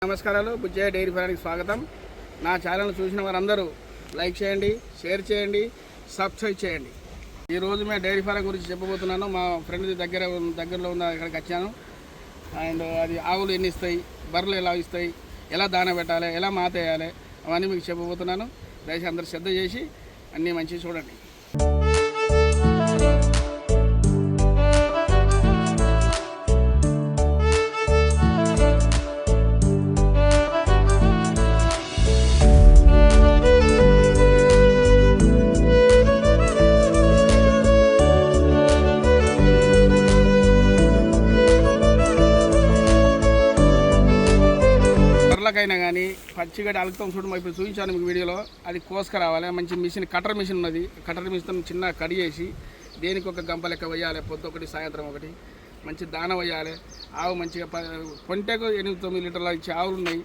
నమస్కారాలు. బుజ్జయ్య డైరీ ఫారానికి స్వాగతం. నా ఛానల్ చూసిన వారందరూ లైక్ చేయండి, షేర్ చేయండి, సబ్స్క్రైబ్ చేయండి. ఈరోజు మేము డైరీ ఫారం గురించి చెప్పబోతున్నాను. మా ఫ్రెండ్ దగ్గరలో ఉన్న ఇక్కడికి వచ్చాను. అండ్ అది ఆవులు ఎన్ని ఇస్తాయి, బర్రెలు ఎలా ఇస్తాయి, ఎలా దాన పెట్టాలి, ఎలా మాత వేయాలి, అవన్నీ మీకు చెప్పబోతున్నాను. దయచేసి అందరూ శ్రద్ధ చేసి అన్నీ మంచిగా చూడండి. అయినా కానీ పచ్చిగడ్డి అలుగుతాం చూడు, ఇప్పుడు చూపించాను మీకు వీడియోలో. అది కోసుకురావాలి. మంచి మిషన్, కటర్ మిషన్ ఉన్నది. కటర్ మిషన్ చిన్న కడి చేసి దేనికి ఒక గంప లెక్క వేయాలి. పొద్దు ఒకటి, సాయంత్రం ఒకటి. మంచి దాన వేయాలి. ఆవు మంచిగా పొంటకు 8-9 లీటర్లు ఇచ్చే ఆవులు ఉన్నాయి.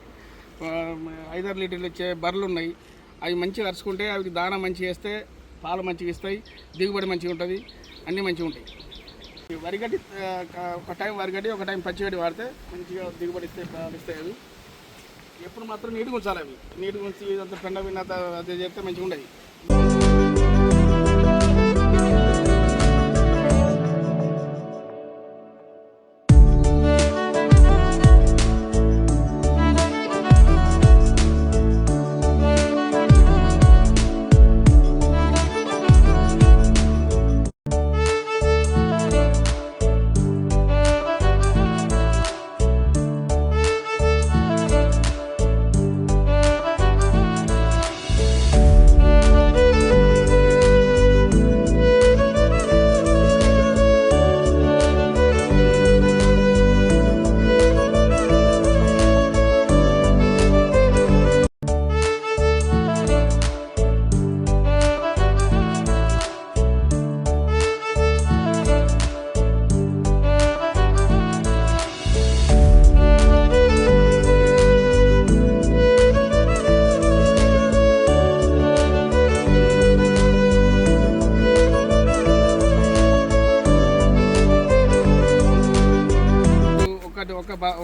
5-6 లీటర్లు ఇచ్చే బర్రెలు ఉన్నాయి. అవి మంచిగా అరుచుకుంటే అవి దాన మంచిగా వేస్తే పాలు మంచిగా ఇస్తాయి, దిగుబడి మంచిగా ఉంటుంది, అన్నీ మంచిగా ఉంటాయి. వరిగడ్డి ఒక టైం వరిగడ్డి, ఒక టైం పచ్చిగడ్డి వాడితే మంచిగా దిగుబడి ఇస్తాయి. అవి ఎప్పుడు మాత్రం నీట్గా ఉంచాలి. అవి నీట్గా ఉంచి ఇదంతా పెండ విన్న అదే చేస్తే మంచిగా ఉండదు.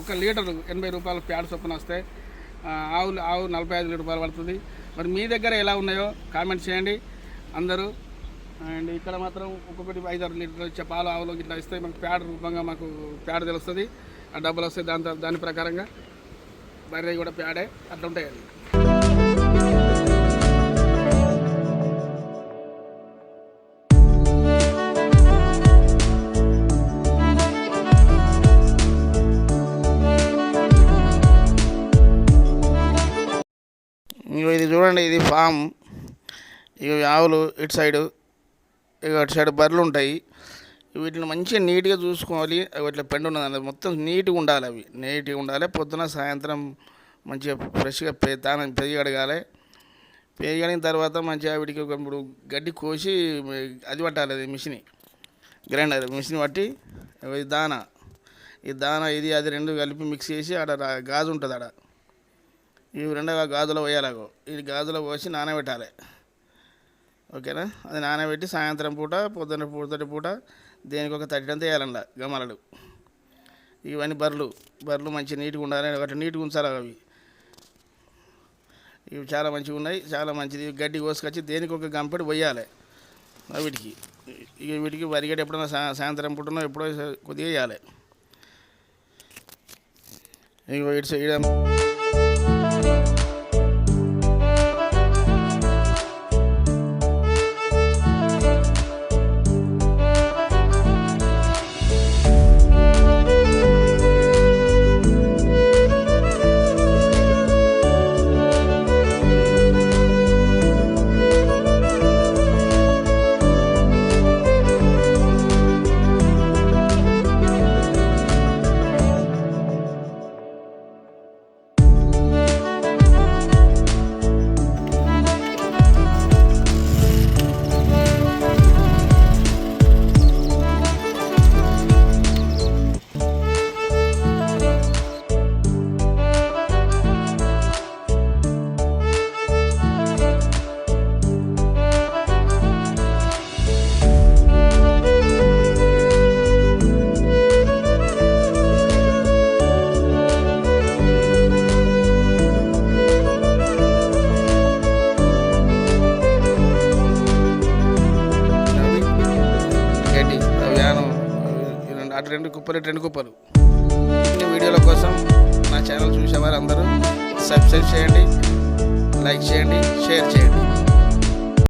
ఒక లీటరు 80 రూపాయలు ప్యాడ్ చొప్పున వస్తాయి. ఆవు 45 రూపాయలు పడుతుంది. మరి మీ దగ్గర ఎలా ఉన్నాయో కామెంట్ చేయండి అందరూ. అండ్ ఇక్కడ మాత్రం ఒక్కొక్కటి 5-6 లీటర్లు ఇచ్చే పాలు ఆవులు ఇట్లా ఇస్తాయి. మాకు ప్యాడ్ రూపంగా మాకు ప్యాడ్ తెలుస్తుంది. ఆ డబ్బులు వస్తాయి. దాని ప్రకారంగా బర్రె కూడా ప్యాడే అట్లా ఉంటాయండి. ఇది చూడండి, ఇది ఫామ్. ఇక ఆవులు ఇటు సైడు, ఇక అటు సైడ్ బర్రెలు ఉంటాయి. వీటిని మంచిగా నీట్గా చూసుకోవాలి. ఇట్లా పెండు ఉన్నది మొత్తం నీట్గా ఉండాలి. అవి నీట్గా ఉండాలి. పొద్దున సాయంత్రం మంచిగా ఫ్రెష్గా దానం పెరిగడగాలి. పెరిగడిన తర్వాత మంచిగా వీటికి ఇప్పుడు గడ్డి కోసి అది పట్టాలి. అది మిషన్, గ్రైండర్ మిషన్ పట్టి ఈ దాన ఇది అది రెండు కలిపి మిక్స్ చేసి ఆడ గాజు ఉంటుంది. ఆడ ఇవి రెండుగా గాజులో పోయాలాగో. ఇది గాజులో పోసి నానబెట్టాలి. ఓకేనా? అది నానబెట్టి సాయంత్రం పూట పొద్దుటి పూట దేనికి ఒక తట్టంతా వేయాలండ గమలలు. ఇవన్నీ బర్రెలు మంచిగా నీట్గా ఉండాలి. ఒకటి నీట్గా ఉంచాలి. అవి ఇవి చాలా మంచిగా ఉన్నాయి, చాలా మంచిది. గడ్డి కోసుకొచ్చి దేనికి ఒక గంపెడు పోయాలి వీటికి. వీటికి వరిగడ్డి ఎప్పుడైనా సాయంత్రం పూటనో ఎప్పుడో కొద్దిగా వేయాలి. ఇక ఇటు సైడ్ అటు 2 కుప్పలు ఇటు 2 కుప్పలు. ఈ వీడియోల కోసం నా ఛానల్ చూసేవారు అందరూ సబ్స్క్రైబ్ చేయండి, లైక్ చేయండి, షేర్ చేయండి.